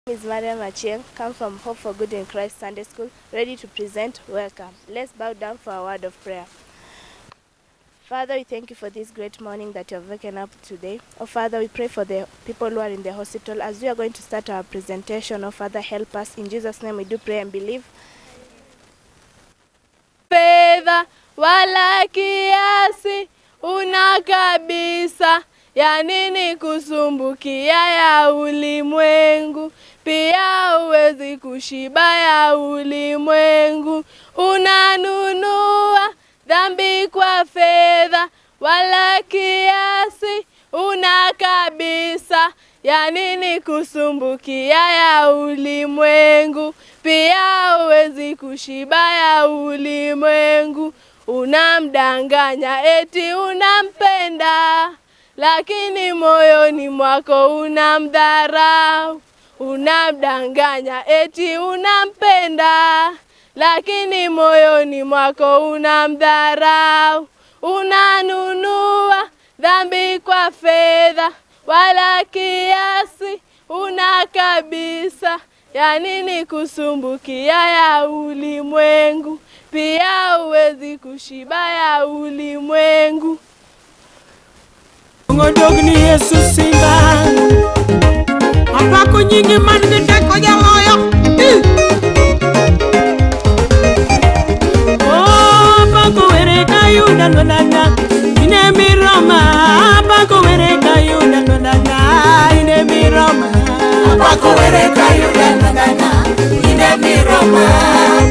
Ms. Mariam Achieng, come from Hope for Good in Christ Sunday School, ready to present welcome. Let's bow down for a word of prayer. Father, we thank you for this great morning that you have waken up today. Oh, Father, we pray for the people who are in the hospital. As we are going to start our presentation, oh, Father, help us. In Jesus' name we do pray and believe. Fedha wala kiasi una kabisa, ya nini kusumbukia ya ulimwengu? Pia huwezi kushiba ya ulimwengu. Unanunua dhambi kwa fedha wala kiasi una kabisa, ya nini kusumbukia ya ulimwengu? Pia huwezi kushiba ya ulimwengu. Unamdanganya eti unampenda, lakini moyoni mwako unamdharau. Unamdanganya eti unampenda, lakini moyoni mwako unamdharau. Unanunua dhambi kwa fedha wala kiasi una kabisa, ya nini kusumbukia ya ulimwengu? Pia huwezi kushiba ya ulimwengu. Ngodogni Yesu simba apako nyingi manite koja moyo. Oh, apako were kayuda nodana ine miroma. Apako were kayuda nodana ine miroma. Apako were kayuda nodana ine miroma.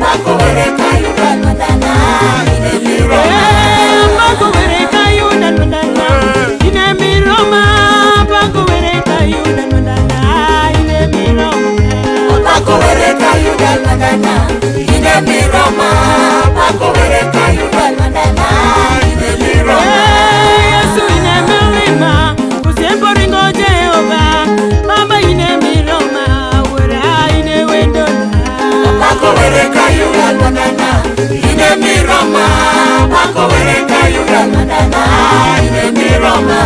Apako were kayuda nodana ine miroma. Apako were kayuda nodana ine miroma. Apako were kayuda nodana ine miroma. Apako were kayuda nodana ine miroma. Apako were kayuda nodana ine miroma. Yesu ine milima usembo ringo Jehova. Mama ine miroma wera ine wendona. Apako were kayuda nodana ine miroma. Apako were kayuda nodana ine miroma.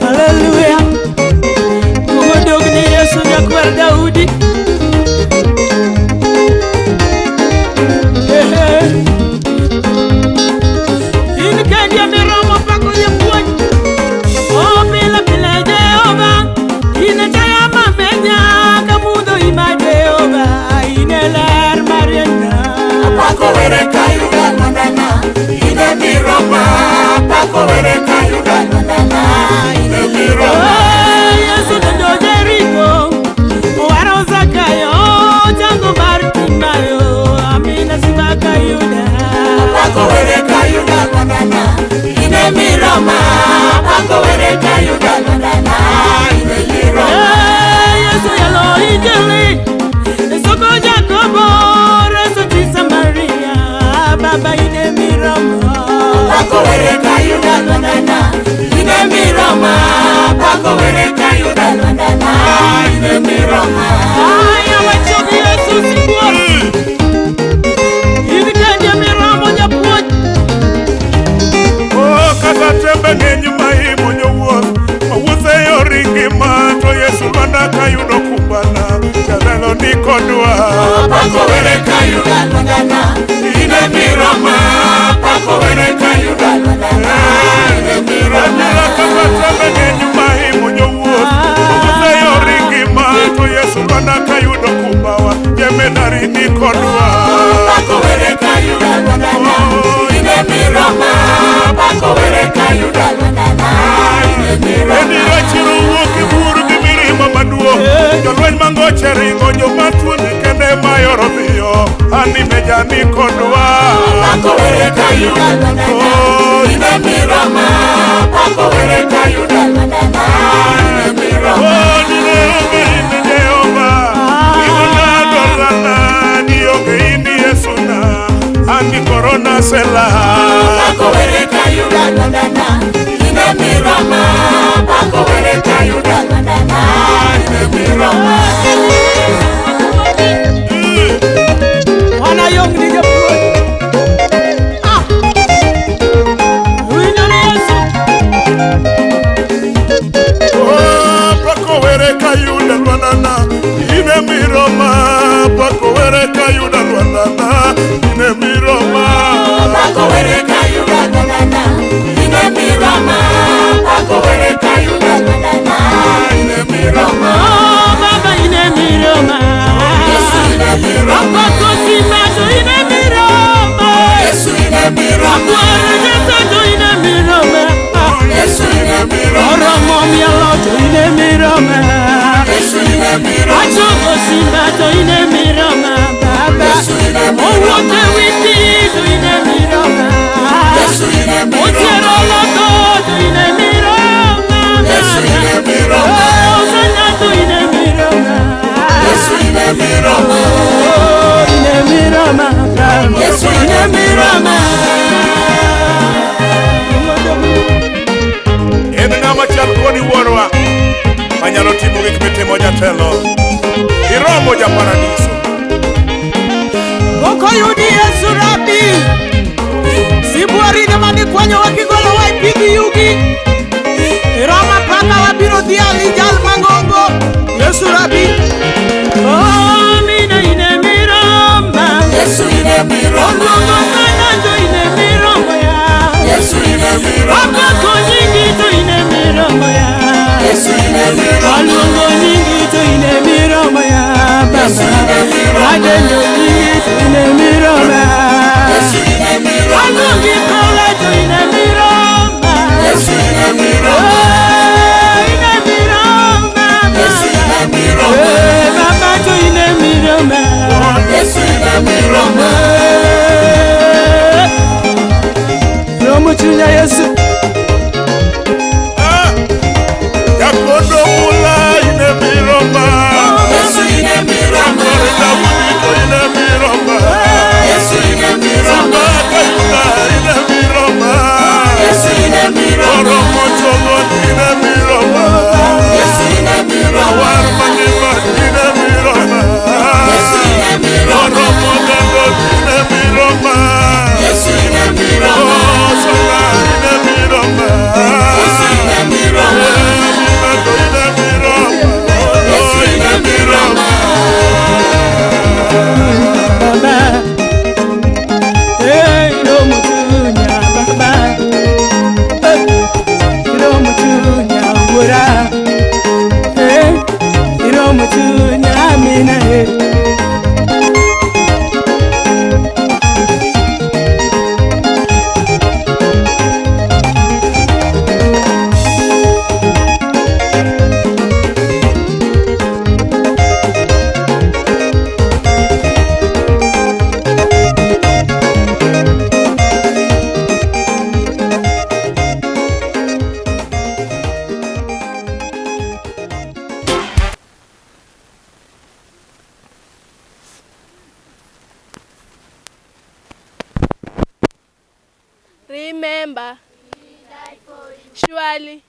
Hallelujah. Ngodogni Yesu nyakwar Daudi. Apako were kayuda nodana ine miroma. Apako were kayuda nodana ine miroma. Yesu donjo Jericho owaro Zakayo jango Bartimayo amina simba kayuda. Apako were kayuda nodana ine miroma. Apako were kayuda nodana ine miroma. Yesu yalo injili soko Jakobo reso tisa Maria baba ine miroma. Apako were kayuda nodana ine miroma. Apako were kayuda nodana ine miroma. Aya wachobi Yesu sikuwa hivi kende miroma japuoj. Oh, kata tembe ng'eny ma imonyo wuoth, mawuothe yori ngima, to Yesu lwanda kayudo kumbana, jadhano ni kodwa. Apako were kayuda nodana ine miroma. Apako were kayuda nodana ine miroma. Adira kata tembe ng'eny ma imonyo wuoth, mawuothe yori ngima, to Yesu lwanda kayudo kumbawa, jemedari ni kodwa. Apako were kayuda nodana ine miroma. Apako were kayuda nodana ine miroma. Adira chiro wuok e bur gi mirima maduong', jolweny mangoche ringo, joma tuo ni kende mayoro dhiyo, an imeja ni kodwa. Apako were kayuda nodana ine miroma. Apako were kayuda nodana ine miroma. Oh, nire onge in Jehova, igona dolana, ni onge in Yesuna, an gi korona sela. Apako were kayuda nodana ine miroma. Apako were kayuda nodana ine miroma. Wana yong ni japuoj. Winyo ni Yesu. Oh, Apako were kayuda Akwara Yesu to ine mirome. Yesu ine mirome. Oromo mielo to ine mirome. Yesu ine mirome. Achoko simba to ine mirome. Baba. Yesu ine mirome. Owote witi to ine mirome. Yesu ine mirome. Otiero loko to ine mirome. Yesu ine mirome. Osana to ine mirome. Yesu ine mirome. Ine mirome. Yesu ine mirome. En ng'ama chal kodi wuorwa manyalo timo gik mitimo jatelo. Iromo japaradiso. Koko yudi Yesu Rabi. Sibuari mani kwanyo wakigolo wa ipigi yugi. Iroma paka wabiro dhiali jal mangongo. Yesu Rabi. Oh, mina ine miroma. Yesu ine mirome. Ongongo sana to ine miroma ya. Yesu ine mirome. Papa konyingi to ine miroma ya. Yesu ine mirome. Alongo nyingi to ine miroma ya. Yesu ine mirome. Adendo nyingi to ine miroma. Yesu ine mirome. Alongi kola to ine miroma. Yesu ine mirome. Ine miroma. Yesu ine mirome. Baba to ine miroma. Yesu ine mirome. Romo chunya Yesu. Yakodo mula ine miroma. Yesu ine mirome. Daudi to ine miroma. Yesu ine mirome. Sabaka yuda ine miroma. Yesu ine mirome. Oromo chogo ine miroma. Yesu ine mirome. War manima ine miroma. Yesu ine mirome. Oromo gando ine miroma. Yesu ine mirome. Oh, sana ine miroma. Yesu ine mirome. Minato ine miroma. Yesu ine mirome. Baba. Hey, Romo chunya Baba. Hey, Romo chunya Wura. Hey, Romo chunya Amina. Hey. Remember, surely,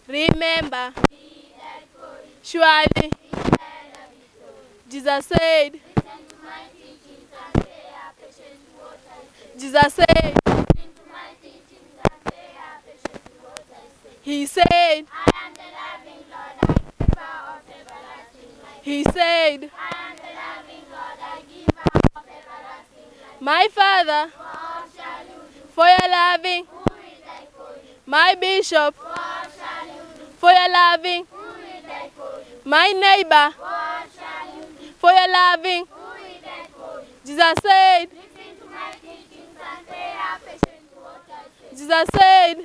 remember, surely, Jesus said, Jesus said, he said, he said, my Father, for your loving, my Bishop, for your loving, my neighbor, for your loving, Jesus said, Jesus said,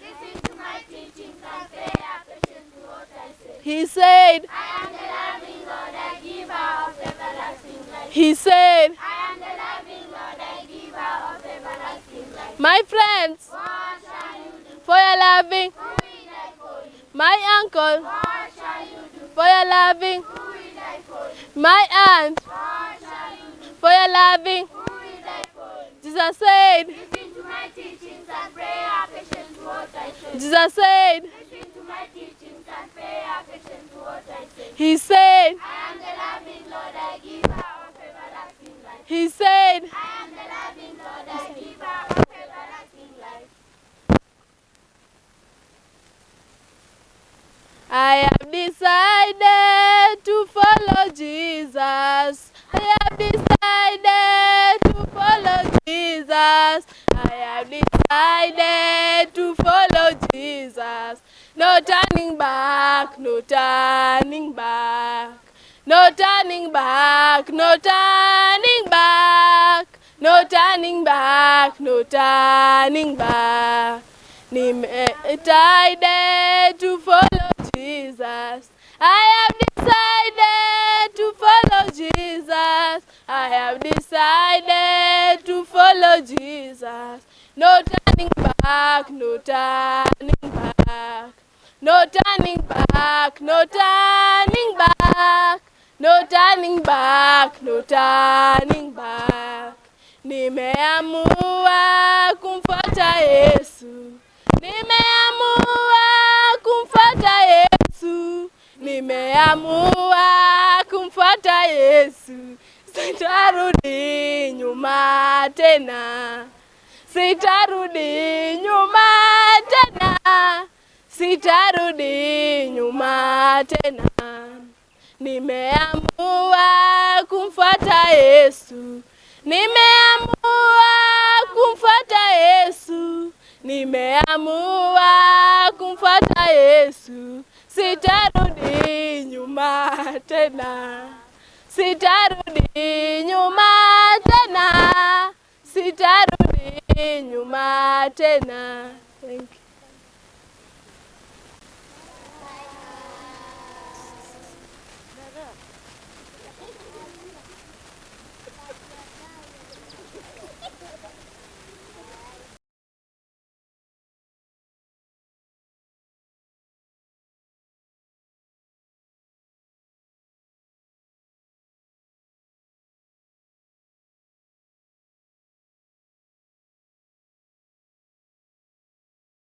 he said, he said, my friends, for your loving, my uncle, for your loving, my aunt, for your loving, Jesus said, Jesus said, he said, he said, I have decided to follow Jesus. I have decided to follow Jesus. I have decided to follow Jesus. No turning back, no turning back. No turning back, no turning back. no turning back, no turning back. Decided to follow Jesus. I have decided to follow Jesus. I have decided to follow Jesus. No turning back, no turning back. No turning back, no turning back. No turning back, no turning back. Nimeamua kumfuata Yesu. Nimeamua kumfuata Yesu. Nimeamua kumfuata Yesu. Sitarudi nyuma tena. Sitarudi nyuma tena. Sitarudi nyuma tena. Nimeamua kumfuata Yesu. Nimeamua kumfuata Yesu. Nimeamua kumfuata Yesu. Sitarudi nyuma tena. Sitarudi nyuma tena. Sitarudi nyuma tena. Thank you.